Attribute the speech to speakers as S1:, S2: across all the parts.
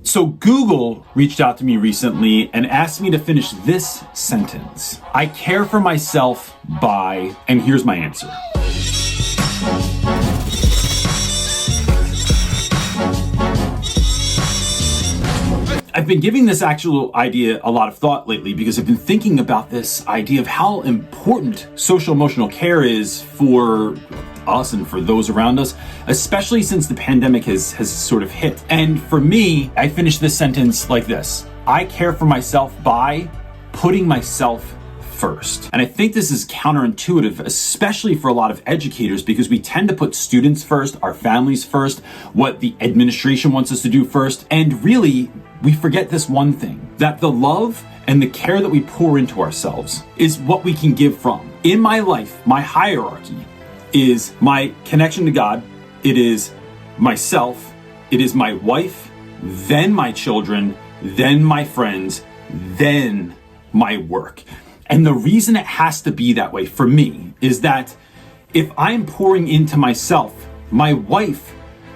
S1: So Google reached out to me recently and asked me to finish this sentence. I care for myself by, and here's my answer. I've been giving this actual idea a lot of thought lately because I've been thinking about this idea of how important social emotional care is for us and for those around us, especially since the pandemic has sort of hit. And for me, I finish this sentence like this: I care for myself by putting myself first. And I think this is counterintuitive, especially for a lot of educators, because we tend to put students first, our families first, what the administration wants us to do first. And really, we forget this one thing, that the love and the care that we pour into ourselves is what we can give from. In my life, my hierarchy is my connection to God, it is myself, it is my wife, then my children, then my friends, then my work. And the reason it has to be that way for me is that if I'm pouring into myself, my wife,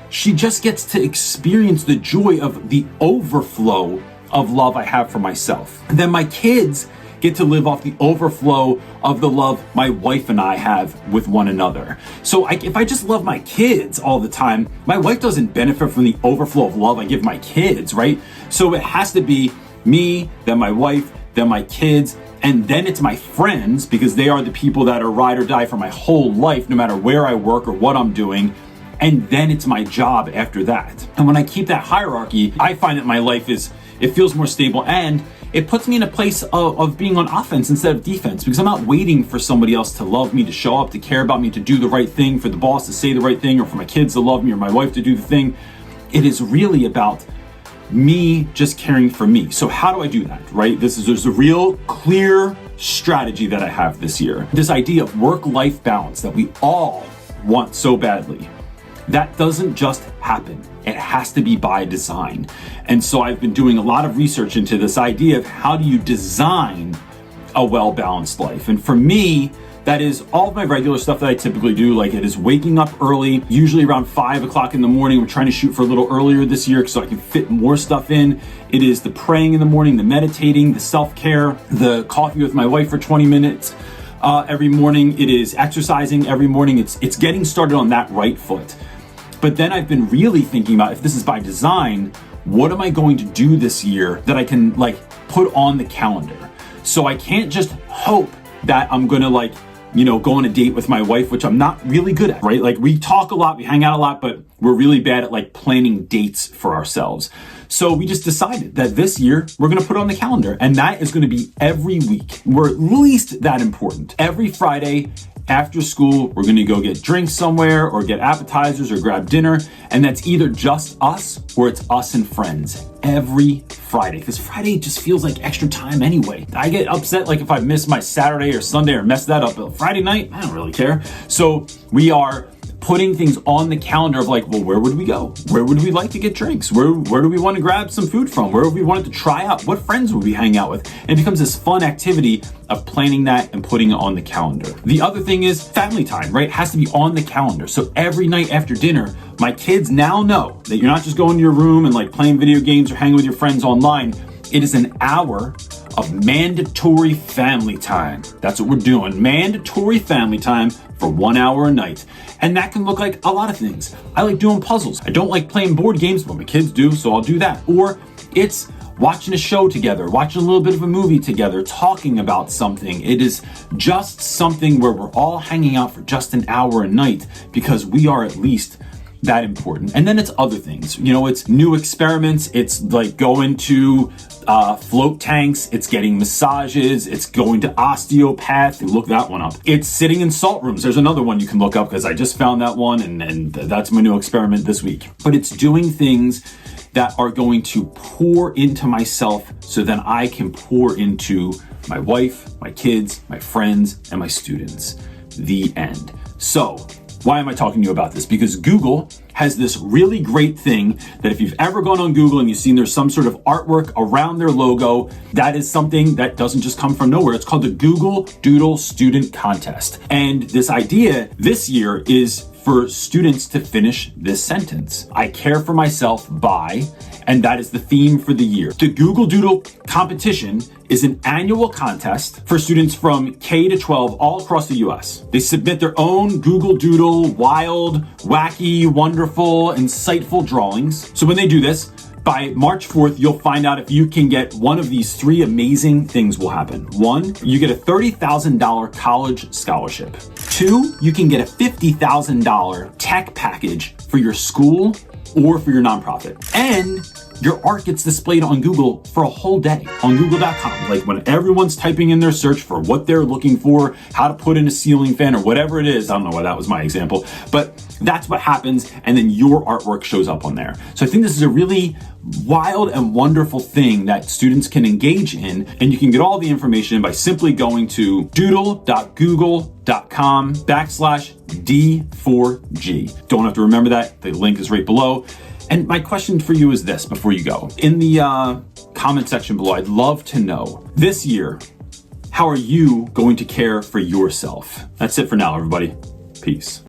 S1: she just gets to experience the joy of the overflow of love I have for myself. And then my kids get to live off the overflow of the love my wife and I have with one another. So if I just love my kids all the time, my wife doesn't benefit from the overflow of love I give my kids, right? So it has to be me, then my wife, then my kids, and then it's my friends, because they are the people that are ride or die for my whole life, no matter where I work or what I'm doing. And then it's my job after that. And when I keep that hierarchy, I find that my life it feels more stable, and it puts me in a place of being on offense instead of defense, because I'm not waiting for somebody else to love me, to show up, to care about me, to do the right thing, for the boss to say the right thing, or for my kids to love me, or my wife to do the thing. It is really about me just caring for me. So how do I do that, right? There's a real clear strategy that I have this year. This idea of work-life balance that we all want so badly, that doesn't just happen. It has to be by design. And so I've been doing a lot of research into this idea of how do you design a well-balanced life. And for me, that is all of my regular stuff that I typically do. Like, it is waking up early, usually around 5 o'clock in the morning. We're trying to shoot for a little earlier this year so I can fit more stuff in. It is the praying in the morning, the meditating, the self-care, the coffee with my wife for 20 minutes every morning. It is exercising every morning. It's getting started on that right foot. But then I've been really thinking about, if this is by design, what am I going to do this year that I can put on the calendar? So I can't just hope that I'm gonna go on a date with my wife, which I'm not really good at, right? We talk a lot, we hang out a lot, but we're really bad at planning dates for ourselves. So we just decided that this year we're gonna put it on the calendar, and that is gonna be every week. We're at least that important. Every Friday after school, we're gonna go get drinks somewhere, or get appetizers, or grab dinner, and that's either just us or it's us and friends every Friday, because Friday just feels like extra time anyway. I get upset if I miss my Saturday or Sunday or mess that up, but Friday night, I don't really care. So we are putting things on the calendar of where would we go? Where would we like to get drinks? Where do we want to grab some food from? Where would we want to try out? What friends would we hang out with? And it becomes this fun activity of planning that and putting it on the calendar. The other thing is family time, right? It has to be on the calendar. So every night after dinner, my kids now know that you're not just going to your room and playing video games or hanging with your friends online. It is an hour of mandatory family time. That's what we're doing. Mandatory family time for 1 hour a night. And that can look like a lot of things. I like doing puzzles. I don't like playing board games, but my kids do, so I'll do that. Or it's watching a show together, watching a little bit of a movie together, talking about something. It is just something where we're all hanging out for just an hour a night, because we are at least that important. And then it's other things. It's new experiments. It's going to float tanks. It's getting massages. It's going to osteopath. Look that one up. It's sitting in salt rooms. There's another one you can look up, because I just found that one, and that's my new experiment this week. But it's doing things that are going to pour into myself so then I can pour into my wife, my kids, my friends, and my students. The end. So why am I talking to you about this? Because Google has this really great thing that if you've ever gone on Google and you've seen there's some sort of artwork around their logo, that is something that doesn't just come from nowhere. It's called the Google Doodle Student Contest. And this idea this year is for students to finish this sentence. I care for myself by, and that is the theme for the year. The Google Doodle competition is an annual contest for students from K to 12 all across the US. They submit their own Google Doodle, wild, wacky, wonderful, insightful drawings. So when they do this, by March 4th, you'll find out if you can get one of these three amazing things will happen. One, you get a $30,000 college scholarship. Two, you can get a $50,000 tech package for your school or for your nonprofit. And your art gets displayed on Google for a whole day on google.com. Like when everyone's typing in their search for what they're looking for, how to put in a ceiling fan or whatever it is. I don't know why that was my example, but that's what happens. And then your artwork shows up on there. So I think this is a really wild and wonderful thing that students can engage in. And you can get all the information by simply going to doodle.google.com/D4G. Don't have to remember that. The link is right below. And my question for you is this before you go. In the comment section below, I'd love to know, this year, how are you going to care for yourself? That's it for now, everybody. Peace.